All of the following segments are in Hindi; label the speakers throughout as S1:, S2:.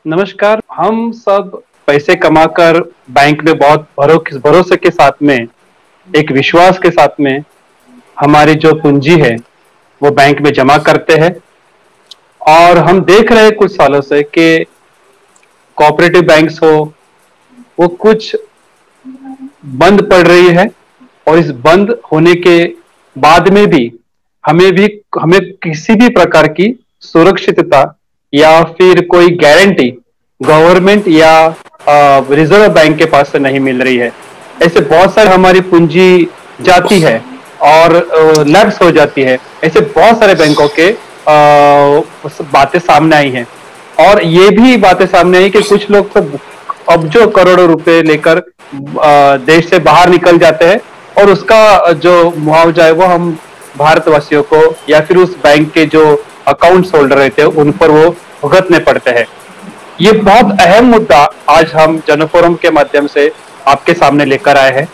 S1: नमस्कार। हम सब पैसे कमाकर बैंक में बहुत भरोसे के साथ में, एक विश्वास के साथ में हमारी जो पूंजी है वो बैंक में जमा करते हैं। और हम देख रहे हैं कुछ सालों से कि कोऑपरेटिव बैंक्स हो वो कुछ बंद पड़ रही है। और इस बंद होने के बाद में भी हमें किसी भी प्रकार की सुरक्षितता या फिर कोई गारंटी गवर्नमेंट या रिजर्व बैंक के पास से नहीं मिल रही है। ऐसे बहुत सारे हमारी पूंजी जाती है और लैप्स हो जाती है। ऐसे बहुत सारे बैंकों के बातें सामने आई हैं। और ये भी बातें सामने आई कि कुछ लोग तो अब जो करोड़ों रुपए लेकर देश से बाहर निकल जाते हैं और उसका जो मुआवजा है वो हम भारतवासियों को या फिर उस बैंक के जो अकाउंट्स होल्डर रहते हैं उन पर वो भुगतने पड़ते हैं। ये बहुत अहम मुद्दा आज हम जनफोरम के माध्यम से आपके सामने लेकर आए हैं।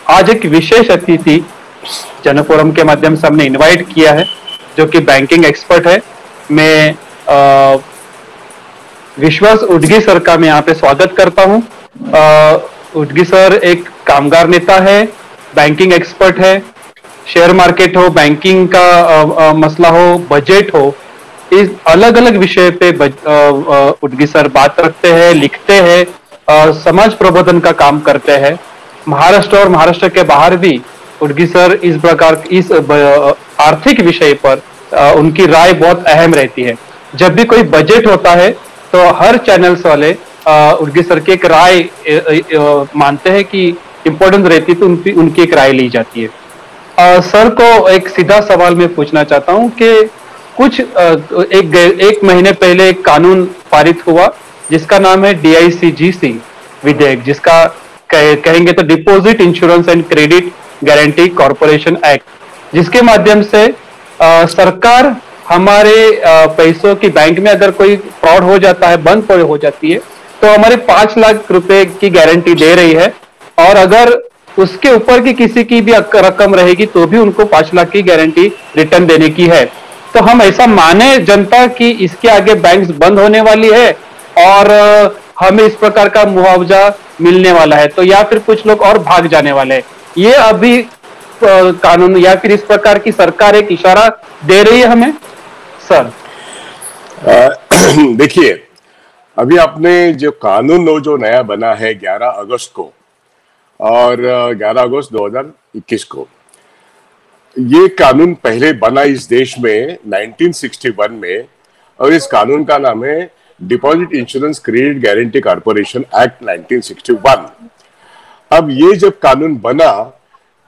S1: आज एक विशेष अतिथि जनफोरम के माध्यम से हमने इनवाइट किया है जो कि बैंकिंग एक्सपर्ट है। मैं विश्वास उडगी सर का मैं यहाँ पे स्वागत करता हूँ। उडगी सर एक कामगार नेता है, बैंकिंग एक्सपर्ट है। शेयर मार्केट हो, बैंकिंग का मसला हो, बजट हो, इस अलग अलग विषय पे उडगी सर बात रखते हैं, लिखते हैं, समाज प्रबोधन का काम करते हैं। महाराष्ट्र और महाराष्ट्र के बाहर भी उडगी सर इस आर्थिक विषय पर उनकी राय बहुत अहम रहती है। जब भी कोई बजट होता है तो हर चैनल्स वाले उडगी सर की एक राय मानते हैं कि इम्पोर्टेंस रहती है, तो उनकी एक राय ली जाती है। सर को एक सीधा सवाल मैं पूछना चाहता हूं कि कुछ एक महीने पहले एक कानून पारित हुआ जिसका नाम है DICGC विधेयक, जिसका कहेंगे तो deposit insurance and credit guarantee corporation act, जिसके माध्यम से सरकार हमारे पैसों की बैंक में अगर कोई फ्रॉड हो जाता है, बंद हो जाती है, तो हमारे 5 लाख रुपए की गारंटी दे रही है। और अगर उसके ऊपर की किसी की भी रकम रहेगी तो भी उनको 5 लाख की गारंटी रिटर्न देने की है। तो हम ऐसा माने जनता कि इसके आगे बैंक्स बंद होने वाली है और हमें इस प्रकार का मुआवजा मिलने वाला है, तो या फिर कुछ लोग और भाग जाने वाले हैं। ये अभी कानून या फिर इस प्रकार की सरकार एक इशारा दे रही है हमें सर।
S2: देखिए, अभी आपने जो कानून जो नया बना है 11 अगस्त को और 11 अगस्त 2021 को, ये कानून पहले बना इस देश में 1961 में और इस कानून का नाम है deposit insurance credit guarantee corporation act 1961। अब ये जब कानून बना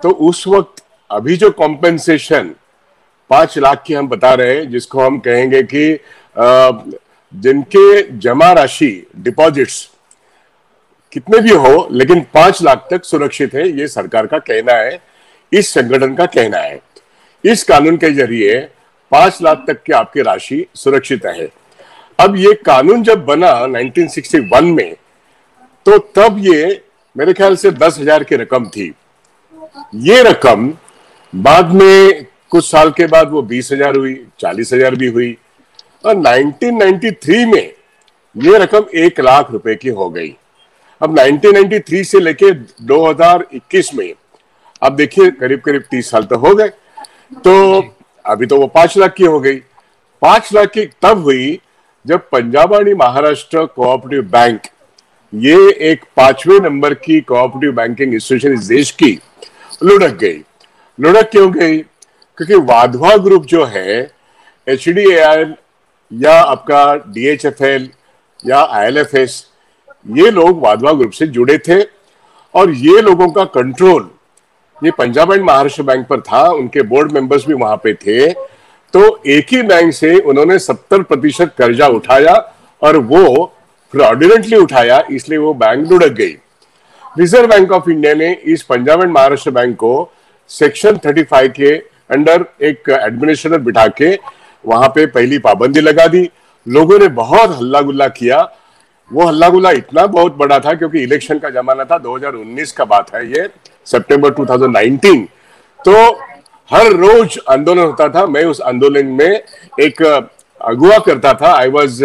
S2: तो उस वक्त अभी जो कॉम्पेंसेशन 5 लाख की हम बता रहे हैं, जिसको हम कहेंगे कि जिनके जमा राशि डिपॉजिट्स कितने भी हो लेकिन 5 लाख तक सुरक्षित है, ये सरकार का कहना है, इस संगठन का कहना है। इस कानून के जरिए 5 लाख तक की आपकी राशि सुरक्षित है। अब ये कानून जब बना 1961 में, तो तब ये मेरे ख्याल से 10,000 की रकम थी। ये रकम बाद में कुछ साल के बाद वो 20,000 हुई, 40,000 भी हुई और 1993 में ये रकम 1 लाख रुपए की हो गई। अब 1993 से लेके 2021 में अब देखिए करीब करीब 30 साल तो हो गए, तो अभी तो वो 5 लाख की हो गई। 5 लाख की तब हुई जब Punjab and Maharashtra cooperative bank, ये एक 5वें नंबर की कोऑपरेटिव बैंकिंग इंस्टीट्यूशन इस देश की, लुढ़क गई। लुढ़क क्यों गई? क्योंकि वाधवा ग्रुप जो है, HDAL या आपका DHFL या ILFS, ये लोग वाधवा ग्रुप से जुड़े थे और ये लोगों का कंट्रोल ये पंजाब एंड महाराष्ट्र बैंक पर था। उनके बोर्ड मेंबर्स भी वहां पे थे। तो एक ही बैंक से उन्होंने 70% कर्जा उठाया और वो फ्रॉडुलेंटली उठाया, इसलिए वो बैंक लुढ़क गई। रिजर्व बैंक ऑफ इंडिया ने इस पंजाब एंड महाराष्ट्र बैंक को सेक्शन 35 के अंडर एक एडमिनिस्ट्रेटर बिठा के वहां पे पहली पाबंदी लगा दी। लोगों ने बहुत हल्ला गुल्ला किया। वो हल्ला गुल्ला इतना बहुत बड़ा था क्योंकि इलेक्शन का जमाना था, 2019 का बात है ये, सितंबर 2019। तो हर रोज आंदोलन होता था। मैं उस आंदोलन में एक अगुवा करता था। I was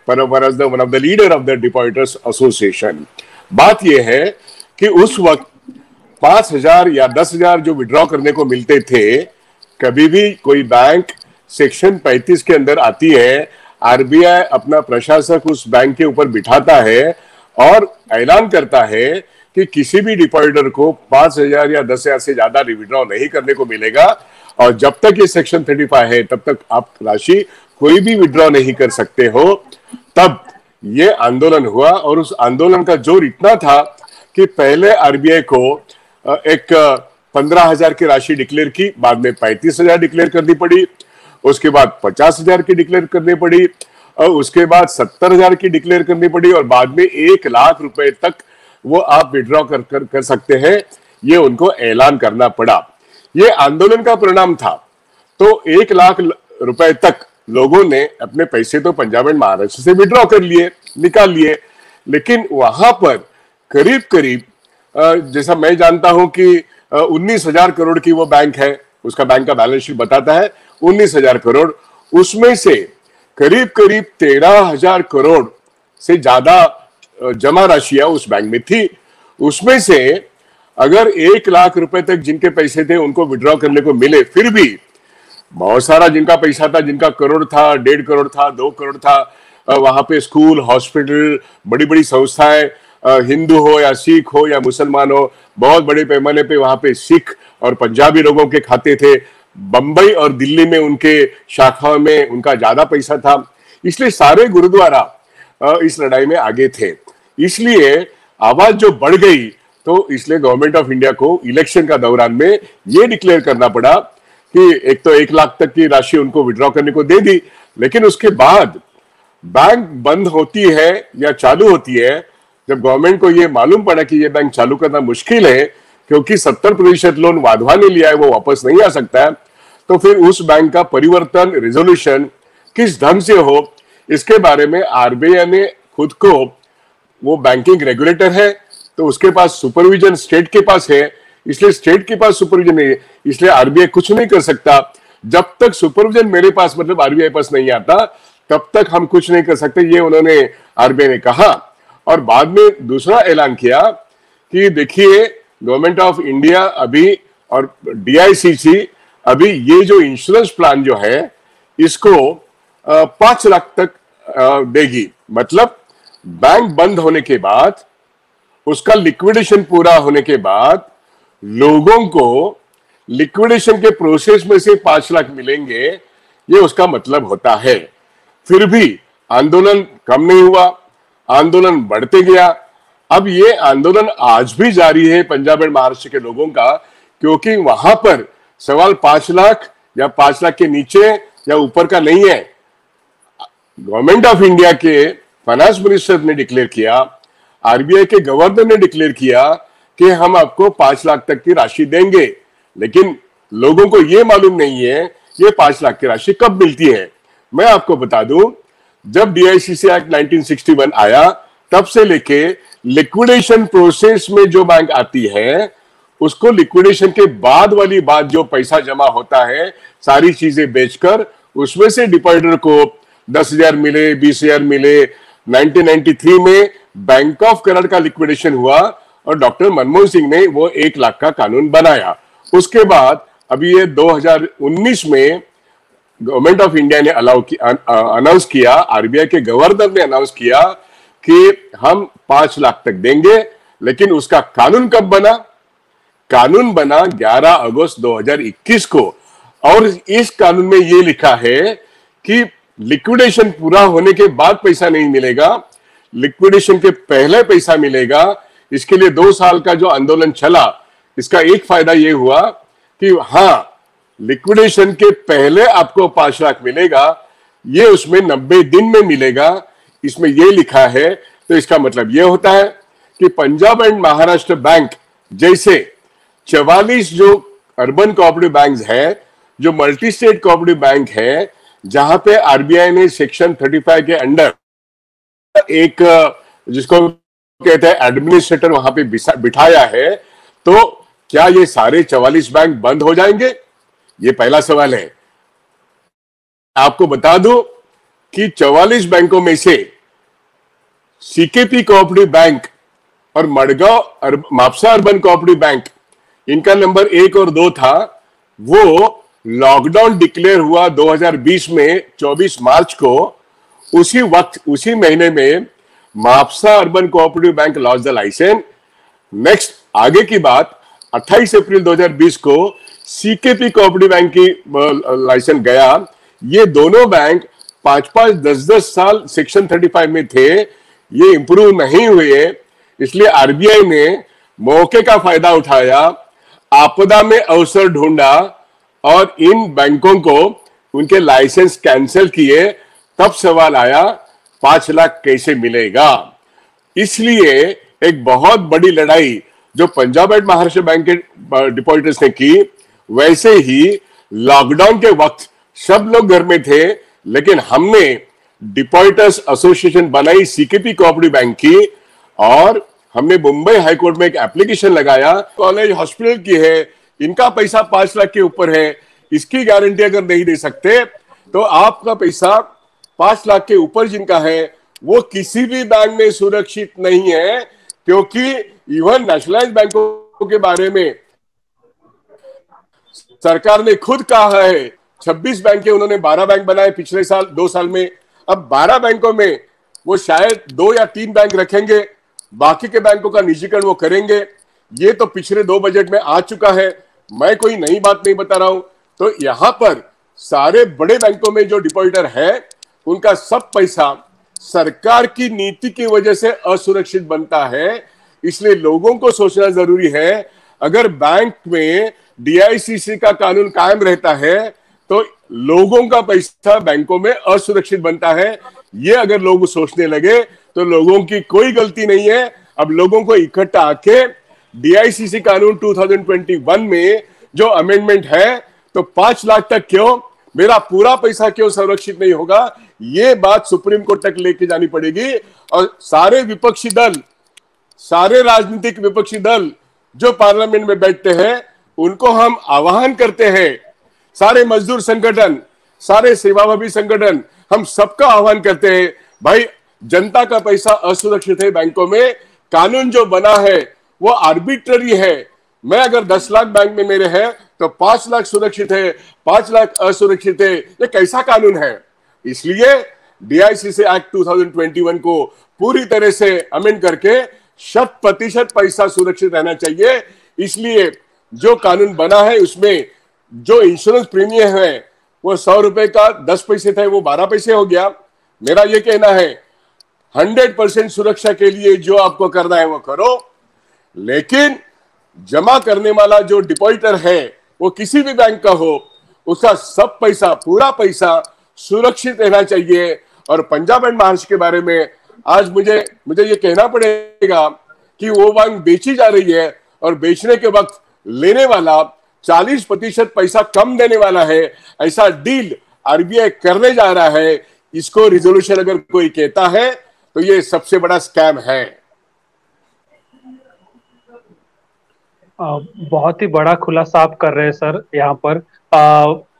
S2: one of the leader of the depositors association. बात यह है कि उस वक्त 5,000 या 10,000 जो विड्रॉ करने को मिलते थे, कभी भी कोई बैंक सेक्शन 35 के अंदर आती है, आरबीआई अपना प्रशासक उस बैंक के ऊपर बिठाता है और ऐलान करता है कि किसी भी डिपॉजिटर को 5,000 या 10,000 से ज्यादा विड्रॉ नहीं करने को मिलेगा, और जब तक ये सेक्शन 35 है तब तक आप राशि कोई भी विड्रॉ नहीं कर सकते हो। तब ये आंदोलन हुआ और उस आंदोलन का जोर इतना था कि पहले आरबीआई को एक 15,000 की राशि डिक्लेयर की, बाद में 35,000 डिक्लेयर करनी पड़ी, उसके बाद 50,000 की डिक्लेयर करनी पड़ी, और उसके बाद 70,000 की डिक्लेयर करनी पड़ी, और बाद में 1,00,000 रुपए तक वो आप विड्रॉ कर सकते हैं, ये उनको ऐलान करना पड़ा। ये आंदोलन का परिणाम था। तो 1,00,000 रुपए तक लोगों ने अपने पैसे तो पंजाब एंड महाराष्ट्र से विड्रॉ कर लिए, निकाल लिए, लेकिन वहां पर करीब करीब जैसा मैं जानता हूं कि 19,000 करोड़ की वो बैंक है, उसका बैंक का बैलेंस शीट बताता है 19,000 करोड़, उसमें से करीब करीब 13,000 करोड़ से ज्यादा जमा राशियां उस बैंक में थी। उसमें से अगर 1,00,000 रुपए तक जिनके पैसे थे उनको विड्रॉ करने को मिले, फिर भी बहुत सारा जिनका पैसा था, जिनका करोड़ था, 1.5 करोड़ था, 2 करोड़ था, वहां पे स्कूल, हॉस्पिटल, बड़ी बड़ी संस्थाएं, हिंदू हो या सिख हो या मुसलमान हो, बहुत बड़े पैमाने पे वहां पे सिख और पंजाबी लोगों के खाते थे। बंबई और दिल्ली में उनके शाखाओं में उनका ज्यादा पैसा था, इसलिए सारे गुरुद्वारा इस लड़ाई में आगे थे। इसलिए आवाज जो बढ़ गई, तो इसलिए गवर्नमेंट ऑफ इंडिया को इलेक्शन का दौरान में ये डिक्लेयर करना पड़ा कि एक तो 1,00,000 तक की राशि उनको विड्रॉ करने को दे दी, लेकिन उसके बाद बैंक बंद होती है या चालू होती है, जब गवर्नमेंट को यह मालूम पड़ा कि यह बैंक चालू करना मुश्किल है क्योंकि 70% लोन वाधवा ने लिया है, वो वापस नहीं आ सकता है, तो फिर उस बैंक का परिवर्तन, रिजोल्यूशन किस ढंग से हो, इसके बारे में आरबीआई ने खुद को, वो बैंकिंग रेगुलेटर है तो उसके पास सुपरविजन स्टेट के पास है, इसलिए स्टेट के पास सुपरविजन नहीं है, इसलिए आरबीआई कुछ नहीं कर सकता। जब तक सुपरविजन मेरे पास, मतलब आरबीआई पास नहीं आता, तब तक हम कुछ नहीं कर सकते, ये उन्होंने, आरबीआई ने कहा। और बाद में दूसरा ऐलान किया कि देखिए गवर्नमेंट ऑफ इंडिया अभी और डीआईसीसी अभी ये जो इंश्योरेंस प्लान जो है इसको 5 लाख तक देगी। मतलब बैंक बंद होने के बाद, उसका लिक्विडेशन पूरा होने के बाद लोगों को लिक्विडेशन के प्रोसेस में से 5 लाख मिलेंगे, ये उसका मतलब होता है। फिर भी आंदोलन कम नहीं हुआ, आंदोलन बढ़ते गया। अब ये आंदोलन आज भी जारी है पंजाब एंड महाराष्ट्र के लोगों का, क्योंकि वहां पर सवाल 5 लाख या 5 लाख के नीचे या ऊपर का नहीं है। गवर्नमेंट ऑफ इंडिया के फाइनेंस मिनिस्टर ने डिक्लेयर किया, आरबीआई के गवर्नर ने डिक्लेयर किया कि हम आपको 5 लाख तक की राशि देंगे, लेकिन लोगों को यह मालूम नहीं है ये 5 लाख की राशि कब मिलती है। मैं आपको बता दूं, जब डीआईसीसी एक्ट 1961 आया, तब से लेके लिक्विडेशन प्रोसेस में जो बैंक आती है, उसको लिक्विडेशन के बाद वाली बात, जो पैसा जमा होता है सारी चीजें बेचकर, उसमें से डिपॉजिटर को 10,000 मिले, 20,000 मिले। 1993 में बैंक ऑफ करोड़ का लिक्विडेशन हुआ और डॉक्टर मनमोहन सिंह ने वो 1,00,000 का कानून बनाया। उसके बाद अभी ये 2019 में गवर्नमेंट ऑफ इंडिया ने अनाउंस किया, आरबीआई के गवर्नर ने अनाउंस किया कि हम 5 लाख तक देंगे, लेकिन उसका कानून कब बना? कानून बना 11 अगस्त 2021 को, और इस कानून में यह लिखा है कि लिक्विडेशन पूरा होने के बाद पैसा नहीं मिलेगा, लिक्विडेशन के पहले पैसा मिलेगा। इसके लिए 2 साल का जो आंदोलन चला, इसका एक फायदा यह हुआ कि हाँ, लिक्विडेशन के पहले आपको 5 लाख मिलेगा, ये उसमें 90 दिन में मिलेगा, इसमें यह लिखा है। तो इसका मतलब यह होता है कि पंजाब एंड महाराष्ट्र बैंक जैसे 44 जो अर्बन कोऑपरेटिव बैंक है, जो मल्टी स्टेट कोऑपरेटिव बैंक है, जहां पे आरबीआई ने सेक्शन 35 के अंडर एक, जिसको कहते हैं एडमिनिस्ट्रेटर, वहां पे बिठाया है। तो क्या ये सारे 44 बैंक बंद हो जाएंगे? ये पहला सवाल है। आपको बता दूं, कि 44 बैंकों में से सीकेपी कोऑपरेटिव बैंक और Madgaon Mapusa urban cooperative bank, इनका नंबर 1 और 2 था, वो लॉकडाउन डिक्लेयर हुआ 2020 में 24 मार्च को। उसी वक्त, उसी महीने में Mapusa urban cooperative bank loss the license. Next आगे की बात, 28 अप्रैल 2020 को सीकेपी कोऑपरेटिव बैंक की लाइसेंस गया। ये दोनों बैंक 5-5, 10-10 साल सेक्शन 35 में थे, ये इंप्रूव नहीं हुए, इसलिए आरबीआई ने मौके का फायदा उठाया, आपदा में अवसर ढूंढा और इन बैंकों को उनके लाइसेंस कैंसिल किए। तब सवाल आया 5 लाख कैसे मिलेगा। इसलिए एक बहुत बड़ी लड़ाई जो पंजाब एंड महाराष्ट्र बैंक के डिपॉजिटर्स ने की, वैसे ही लॉकडाउन के वक्त सब लोग घर में थे, लेकिन हमने डिपॉजिटर्स एसोसिएशन बनाई सीकेपी कोऑपरेटिव बैंक की, और हमने मुंबई हाईकोर्ट में एक एप्लीकेशन लगाया। कॉलेज हॉस्पिटल की है, इनका पैसा 5 लाख के ऊपर है, इसकी गारंटी अगर नहीं दे सकते तो आपका पैसा 5 लाख के ऊपर जिनका है वो किसी भी बैंक में सुरक्षित नहीं है, क्योंकि इवन नेशनलाइज्ड बैंकों के बारे में सरकार ने खुद कहा है। 26 बैंक के उन्होंने 12 बैंक बनाए पिछले साल 2 साल में। अब 12 बैंकों में वो शायद 2 या 3 बैंक रखेंगे, बाकी के बैंकों का निजीकरण वो करेंगे। ये तो पिछले 2 बजट में आ चुका है, मैं कोई नई बात नहीं बता रहा हूं। तो यहां पर सारे बड़े बैंकों में जो डिपॉजिटर है उनका सब पैसा सरकार की नीति की वजह से असुरक्षित बनता है। इसलिए लोगों को सोचना जरूरी है, अगर बैंक में डीआईसीसी का कानून कायम रहता है तो लोगों का पैसा बैंकों में असुरक्षित बनता है। ये अगर लोग सोचने लगे तो लोगों की कोई गलती नहीं है। अब लोगों को इकट्ठा आके डीआईसीसी कानून 2021 में जो अमेंडमेंट है, तो 5 लाख तक क्यों, मेरा पूरा पैसा क्यों सुरक्षित नहीं होगा, ये बात सुप्रीम कोर्ट तक लेके जानी पड़ेगी। और सारे विपक्षी दल, सारे राजनीतिक विपक्षी दल जो पार्लियामेंट में बैठते हैं, उनको हम आह्वान करते हैं, सारे मजदूर संगठन, सारे सेवाभावी संगठन, हम सबका आह्वान करते हैं, भाई जनता का पैसा असुरक्षित है बैंकों में, कानून जो बना है वो आर्बिट्ररी है। मैं अगर 10 लाख बैंक में मेरे हैं तो 5 लाख सुरक्षित है, 5 लाख असुरक्षित है, ये कैसा कानून है। इसलिए डीआईसीसी एक्ट 2021 को पूरी तरह से अमेंड करके 100% पैसा सुरक्षित रहना चाहिए। इसलिए जो कानून बना है उसमें जो इंश्योरेंस प्रीमियम है वो 100 रुपए का 10 पैसे था, वो 12 पैसे हो गया। मेरा ये कहना है 100% सुरक्षा के लिए जो आपको करना है वो करो, लेकिन जमा करने वाला जो डिपॉजिटर है वो किसी भी बैंक का हो, उसका सब पैसा, पूरा पैसा सुरक्षित रहना चाहिए। और पंजाब एंड महाराष्ट्र के बारे में आज मुझे ये कहना पड़ेगा कि वो बैंक बेची जा रही है और बेचने के वक्त लेने वाला 40% पैसा कम देने वाला है, ऐसा डील आरबीआई करने जा रहा है। इसको रिजोल्यूशन अगर कोई कहता है तो ये सबसे बड़ा स्कैम है।
S1: बहुत ही बड़ा खुलासा आप कर रहे हैं सर। यहाँ पर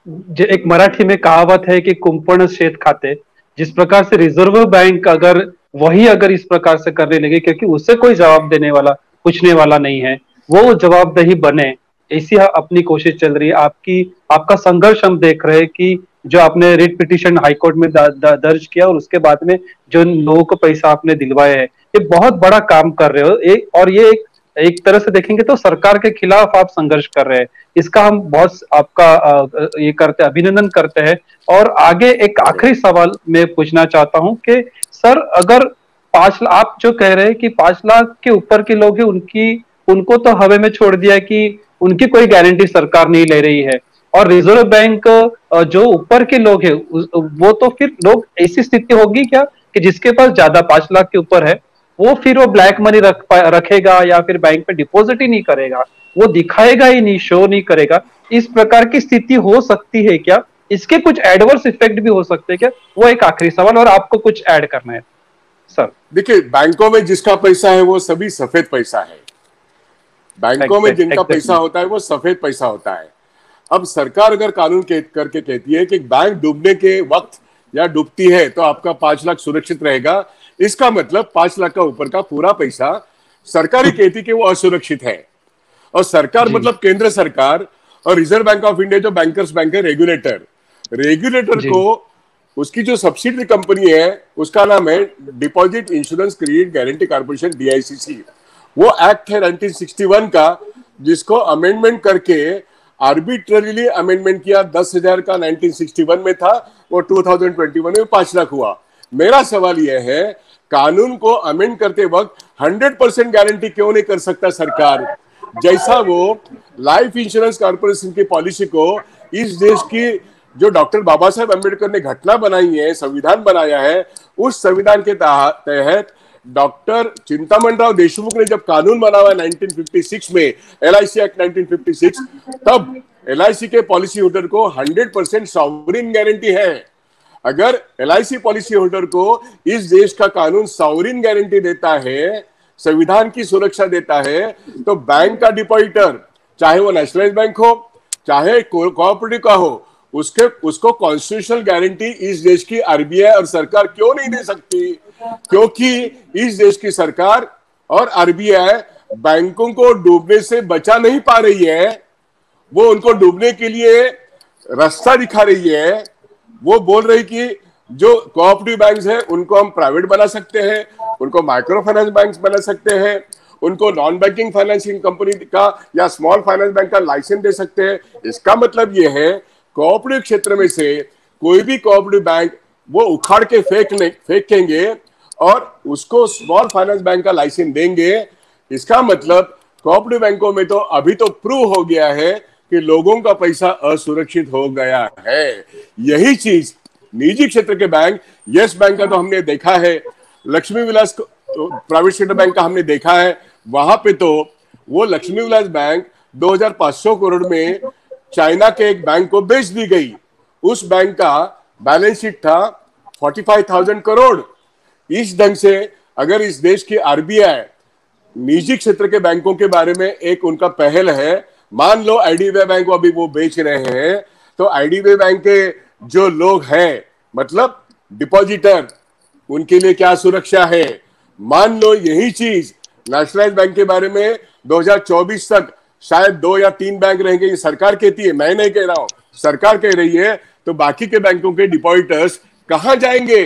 S1: जो एक मराठी में कहावत है कि कुंपण शेत खाते, जिस प्रकार से रिजर्व बैंक अगर इस प्रकार से करने लगे, क्योंकि उससे कोई जवाब देने वाला, पूछने वाला नहीं है, वो जवाबदेही बने, ऐसी अपनी कोशिश चल रही है। आपका संघर्ष हम देख रहे हैं कि जो आपने रिट पिटीशन हाईकोर्ट में दर्ज किया और उसके बाद में जो लोगों को पैसा आपने दिलवाया है, ये बहुत बड़ा काम कर रहे हो। और ये एक तरह से देखेंगे तो सरकार के खिलाफ आप संघर्ष कर रहे हैं। इसका हम बहुत आपका ये करते, अभिनंदन करते हैं। और आगे एक आखिरी सवाल मैं पूछना चाहता हूं कि सर, अगर 5 लाख आप जो कह रहे हैं कि 5 लाख के ऊपर के लोग हैं, उनको तो हवा में छोड़ दिया कि उनकी कोई गारंटी सरकार नहीं ले रही है, और रिजर्व बैंक जो ऊपर के लोग हैं वो तो फिर लोग, ऐसी स्थिति होगी क्या कि जिसके पास ज्यादा 5 लाख के ऊपर है वो फिर वो ब्लैक मनी रखेगा या फिर बैंक पे डिपॉजिट ही नहीं करेगा, वो दिखाएगा ही नहीं, शो नहीं करेगा। इस प्रकार की स्थिति हो सकती है क्या? इसके कुछ एडवर्स इफेक्ट भी हो सकते हैं क्या? वो एक आखिरी सवाल, और आपको कुछ ऐड करना है सर।
S2: देखिए, बैंकों में जिसका पैसा है वो सभी सफेद पैसा है। बैंकों में जिनका पैसा होता है वो सफेद पैसा होता है। अब सरकार अगर कानून करके कहती है कि बैंक डूबने के वक्त या डूबती है तो आपका 5 लाख सुरक्षित रहेगा। इसका मतलब 5 लाख का ऊपर का पूरा पैसा सरकार ही कहती कि वो असुरक्षित है। और सरकार
S1: जी
S2: मतलब केंद्र सरकार और रिजर्व बैंक ऑफ इंडिया जो बैंकर्स बैंक है, रेगुलेटर, रेगुलेटर
S1: जी
S2: को उसकी जो सब्सिडरी कंपनी है उसका नाम है deposit insurance credit guarantee corporation, DICC. वो एक्ट है 1961 का, जिसको अमेंडमेंट करके आर्बिट्ररीली अमेंडमेंट किया। 10,000 का 1961 में था, वो 2021 में 5 लाख हुआ। मेरा सवाल यह है, कानून को अमेंड करते वक्त 100% गारंटी क्यों नहीं कर सकता सरकार, जैसा वो लाइफ इंश्योरेंस कॉर्पोरेशन की पॉलिसी को इस देश की जो डॉक्टर बाबा साहेब अम्बेडकर ने घटना बनाई है, संविधान बनाया है, उस संविधान के तहत डॉक्टर चिंतामण राव देशमुख ने जब कानून बनाया 1956 में, एलआईसी एक्ट 1956, तब एलआईसी के पॉलिसी होल्डर को 100% सॉवरिन गारंटी है। अगर एलआईसी पॉलिसी होल्डर को इस देश का कानून सॉवरिन गारंटी देता है, संविधान की सुरक्षा देता है, तो बैंक का डिपॉजिटर, चाहे वो नेशनलाइज बैंक हो चाहे कोऑपरेटिव का हो, उसको कॉन्स्टिट्यूशनल गारंटी इस देश की आरबीआई और सरकार क्यों नहीं दे सकती? क्योंकि इस देश की सरकार और आरबीआई बैंकों को डूबने से बचा नहीं पा रही है, वो उनको डूबने के लिए रास्ता दिखा रही है। वो बोल रही कि जो कोऑपरेटिव बैंक्स हैं उनको हम प्राइवेट बना सकते हैं, उनको माइक्रो फाइनेंस बैंक्स बना सकते हैं, उनको नॉन बैंकिंग फाइनेंसिंग कंपनी का या स्मॉल फाइनेंस बैंक का लाइसेंस दे सकते हैं। इसका मतलब ये है कोऑपरेटिव क्षेत्र में से कोई भी कोऑपरेटिव बैंक वो उखाड़ के फेंकेंगे और उसको स्मॉल फाइनेंस बैंक का लाइसेंस देंगे। इसका मतलब कोऑपरेटिव बैंकों में तो अभी तो प्रूव हो गया है कि लोगों का पैसा असुरक्षित हो गया है। यही चीज निजी क्षेत्र के बैंक, यस बैंक का तो हमने देखा है, Lakshmi Vilas private sector bank का हमने देखा है। वहां पे तो वो लक्ष्मी विलास बैंक 2500 करोड़ में चाइना के एक बैंक को बेच दी गई। उस बैंक का बैलेंस शीट था 45,000 करोड़। इस ढंग से अगर इस देश की आरबीआई निजी क्षेत्र के बैंकों के बारे में एक उनका पहल है, मान लो आईडीबीआई बैंक को अभी वो बेच रहे हैं, तो आईडीबीआई बैंक के जो लोग हैं, मतलब डिपॉजिटर, उनके लिए क्या सुरक्षा है? मान लो यही चीज नेशनलाइज बैंक के बारे में 2024 तक शायद 2 या 3 बैंक रहेंगे, ये सरकार कहती है, मैं नहीं कह रहा हूं, सरकार कह रही है। तो बाकी के बैंकों के डिपॉजिटर्स कहां जाएंगे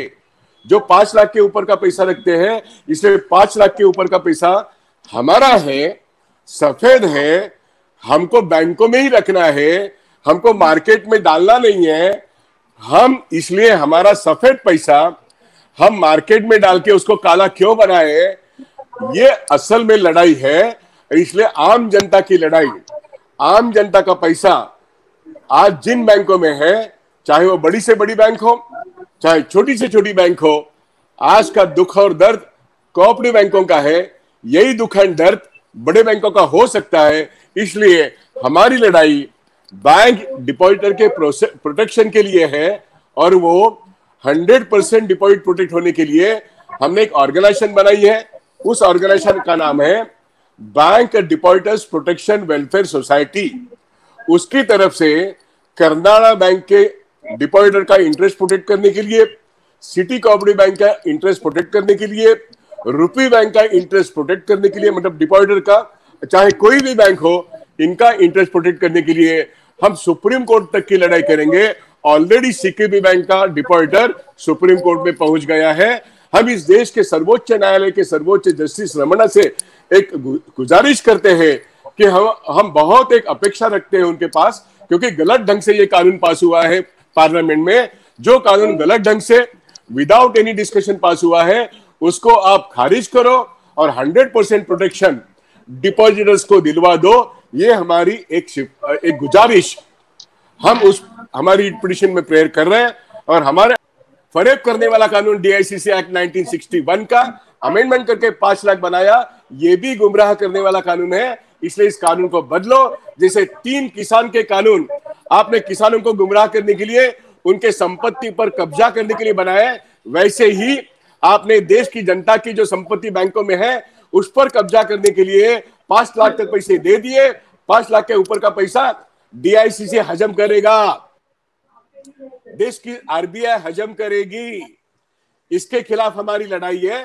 S2: जो 5 लाख के ऊपर का पैसा रखते हैं? इसलिए 5 लाख के ऊपर का पैसा हमारा है, सफेद है, हमको बैंकों में ही रखना है, हमको मार्केट में डालना नहीं है। हम इसलिए हमारा सफेद पैसा हम मार्केट में डाल के उसको काला क्यों बनाए? ये असल में लड़ाई है। इसलिए आम जनता की लड़ाई, आम जनता का पैसा आज जिन बैंकों में है, चाहे वो बड़ी से बड़ी बैंक हो चाहे छोटी से छोटी बैंक हो, आज का दुख और दर्द कोऑपरेटिव बैंकों का है। यही दुख एंड दर्द बड़े बैंकों का हो सकता है। इसलिए हमारी लड़ाई बैंक डिपॉजिटर के प्रोटेक्शन के लिए है, और वो 100% डिपॉजिट प्रोटेक्ट होने के लिए हमने एक ऑर्गेनाइजेशन बनाई है। उस ऑर्गेनाइजेशन का नाम है bank depositors protection welfare society. उसकी तरफ से करनाड़ा बैंक के डिपॉजिटर का इंटरेस्ट प्रोटेक्ट करने के लिए, सिटी कोऑपरेटिव बैंक का इंटरेस्ट प्रोटेक्ट करने के लिए, रुपी बैंक का इंटरेस्ट प्रोटेक्ट करने के लिए, मतलब डिपॉजिटर का चाहे कोई भी बैंक हो, इनका इंटरेस्ट प्रोटेक्ट करने के लिए हम सुप्रीम कोर्ट तक की लड़ाई करेंगे। ऑलरेडी सीकेबी बैंक का डिपॉजिटर सुप्रीम कोर्ट में पहुंच गया है। हम इस देश के सर्वोच्च न्यायालय के सर्वोच्च जस्टिस रमन्ना से एक गुजारिश करते हैं कि हम बहुत एक अपेक्षा रखते हैं उनके पास, क्योंकि गलत ढंग से ये कानून पास हुआ है पार्लियामेंट में। जो कानून गलत ढंग से विदाउट एनी डिस्कशन पास हुआ है, उसको आप खारिज करो और 100% प्रोटेक्शन डिपॉजिटर्स को दिलवा दो। ये हमारी एक गुजारिश हम उस हमारी पिटीशन में प्रेयर कर रहे हैं। और हमारे फरेब करने वाला कानून डीआईसीसी एक्ट 1961 का अमेंडमेंट करके 5 लाख बनाया, ये भी गुमराह करने वाला कानून है। इसलिए इस कानून को बदलो। जैसे 3 किसान के कानून आपने किसानों को गुमराह करने के लिए, उनके संपत्ति पर कब्जा करने के लिए बनाया, वैसे ही आपने देश की जनता की जो संपत्ति बैंकों में है उस पर कब्जा करने के लिए 5 लाख तक पैसे दे दिए। 5 लाख के ऊपर का पैसा डीआईसीसी हजम करेगा। देश की आरबीआई हजम करेगी। इसके खिलाफ हमारी लड़ाई है।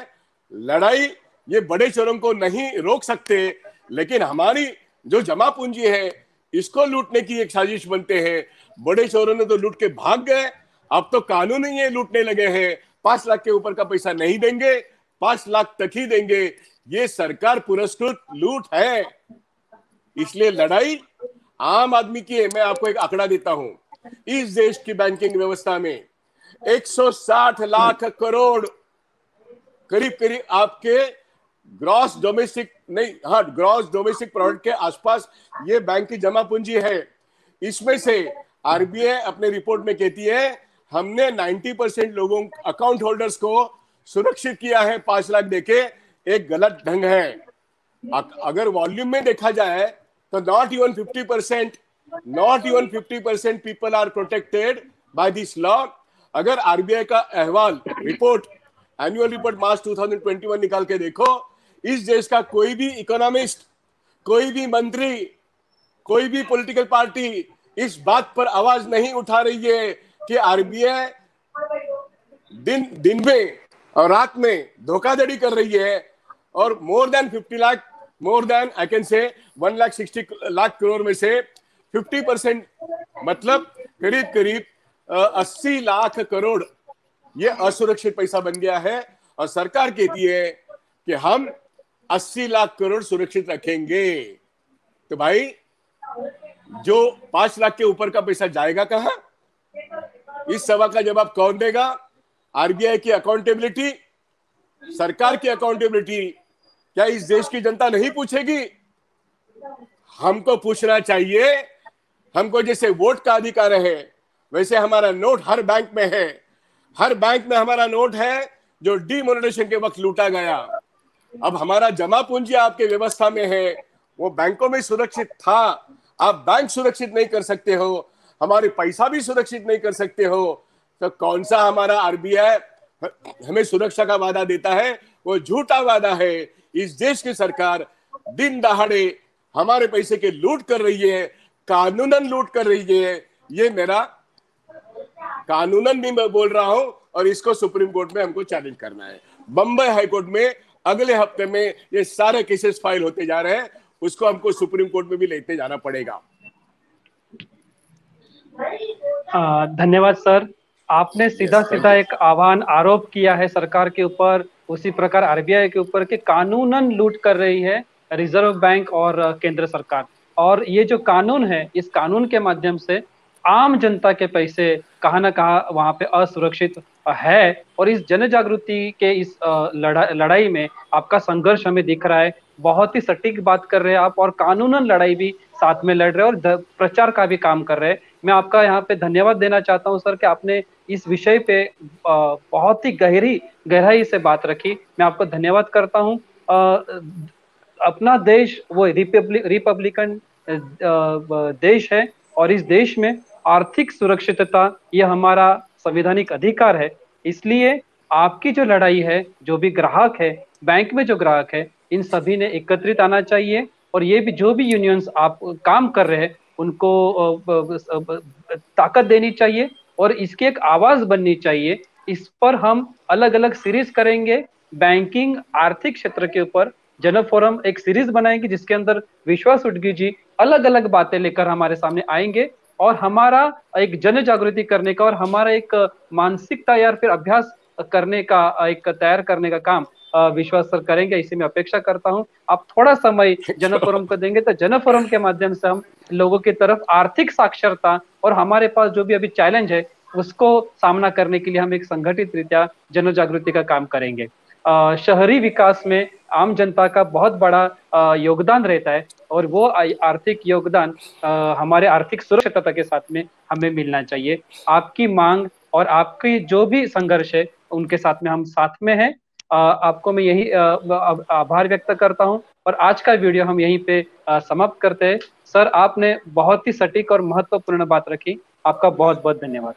S2: लड़ाई ये बड़े चोरों को नहीं रोक सकते, लेकिन हमारी जो जमा पूंजी है इसको लूटने की एक साजिश बनते हैं। बड़े चोरों ने तो लूट के भाग गए, अब तो कानून ही ये लूटने लगे हैं। 5 लाख के ऊपर का पैसा नहीं देंगे, 5 लाख तक ही देंगे। ये सरकार पुरस्कृत लूट है। इसलिए लड़ाई आम आदमी की है। मैं आपको एक आंकड़ा देता हूं, इस देश की बैंकिंग व्यवस्था में 160 लाख करोड़ करीब करीब आपके ग्रॉस डोमेस्टिक नहीं, हाँ, ग्रॉस डोमेस्टिक प्रोडक्ट के आसपास ये बैंक की जमा पूंजी है। इसमें से आरबीआई अपने रिपोर्ट में कहती है हमने 90% लोगों अकाउंट होल्डर्स को सुरक्षित किया है 5 लाख देके। एक गलत ढंग है। अगर वॉल्यूम में देखा जाए तो not even 50% people are protected by this law. अगर आरबीआई का अहवाल रिपोर्ट एनुअल रिपोर्ट मार्च 2021 निकाल के देखो, इस देश का कोई भी इकोनॉमिस्ट, कोई भी मंत्री, कोई भी पॉलिटिकल पार्टी इस बात पर आवाज नहीं उठा रही है कि आरबीआई दिन में और रात में धोखाधड़ी कर रही है और more then I can say 160 lakh crore में से 50% मतलब करीब करीब 80 लाख करोड़ ये असुरक्षित पैसा बन गया है। और सरकार कहती है कि हम 80 लाख करोड़ सुरक्षित रखेंगे। तो भाई जो 5 लाख के ऊपर का पैसा जाएगा कहां? इस सवाल का जवाब कौन देगा? आरबीआई की अकाउंटेबिलिटी, सरकार की अकाउंटेबिलिटी क्या इस देश की जनता नहीं पूछेगी? हमको पूछना चाहिए। हमको जैसे वोट का अधिकार है वैसे हमारा नोट हर बैंक में है। हर बैंक में हमारा नोट है जो डीमोनेटाइजेशन के वक्त लूटा गया। अब हमारा जमा पूंजी आपके व्यवस्था में है, वो बैंकों में सुरक्षित था। आप बैंक सुरक्षित नहीं कर सकते हो, हमारे पैसा भी सुरक्षित नहीं कर सकते हो, तो कौन सा हमारा आरबीआई हमें सुरक्षा का वादा देता है? वो झूठा वादा है। इस देश की सरकार दिन दहाड़े हमारे पैसे की लूट कर रही है, कानूनन लूट कर रही है। ये मेरा कानूनन भी मैं बोल रहा हूं और इसको सुप्रीम कोर्ट में हमको चैलेंज करना है। बंबई हाई कोर्ट में अगले हफ्ते में ये सारे केसेस फाइल होते जा रहे हैं, उसको हमको सुप्रीम कोर्ट में भी लेते जाना पड़ेगा।
S1: धन्यवाद सर। आपने सीधा सीधा एक आह्वान आरोप किया है सरकार के ऊपर, उसी प्रकार आरबीआई के ऊपर कि कानूनन लूट कर रही है रिजर्व बैंक और केंद्र सरकार। और ये जो कानून है, इस कानून के माध्यम से आम जनता के पैसे कहाँ ना कहाँ वहां पे असुरक्षित है। और इस जन जागृति के इस लड़ाई में आपका संघर्ष हमें दिख रहा है। बहुत ही सटीक बात कर रहे हैं आप, और कानूनन लड़ाई भी साथ में लड़ रहे हैं और प्रचार का भी काम कर रहे हैं। मैं आपका यहाँ पे धन्यवाद देना चाहता हूँ सर कि आपने इस विषय पे बहुत ही गहराई से बात रखी। मैं आपको धन्यवाद करता हूँ। अपना देश वो रिपब्लिकन देश है और इस देश में आर्थिक सुरक्षितता यह हमारा संवैधानिक अधिकार है। इसलिए आपकी जो लड़ाई है, जो भी ग्राहक है, बैंक में जो ग्राहक है, इन सभी ने एकत्रित आना चाहिए। और ये भी जो भी यूनियंस आप काम कर रहे हैं उनको ताकत देनी चाहिए और इसकी एक आवाज बननी चाहिए। इस पर हम अलग अलग सीरीज करेंगे बैंकिंग आर्थिक क्षेत्र के ऊपर। जन फोरम एक सीरीज बनाएंगे जिसके अंदर विश्वास उटगी जी अलग अलग बातें लेकर हमारे सामने आएंगे और हमारा एक जन जागृति करने का और हमारा एक मानसिकता या फिर अभ्यास करने का एक तैयार करने का काम विश्वास सर करेंगे। इसी में अपेक्षा करता हूं आप थोड़ा समय जन फोरम को देंगे तो जन फोरम के माध्यम से हम लोगों की तरफ आर्थिक साक्षरता और हमारे पास जो भी अभी चैलेंज है उसको सामना करने के लिए हम एक संगठित रीत्या जन जागृति का काम करेंगे। शहरी विकास में आम जनता का बहुत बड़ा योगदान रहता है और वो आर्थिक योगदान हमारे आर्थिक सुरक्षितता के साथ में हमें मिलना चाहिए। आपकी मांग और आपकी जो भी संघर्ष है उनके साथ में हम साथ में हैं। आपको मैं यही आभार व्यक्त करता हूं और आज का वीडियो हम यहीं पे समाप्त करते हैं। सर, आपने बहुत ही सटीक और महत्वपूर्ण बात रखी। आपका बहुत बहुत धन्यवाद।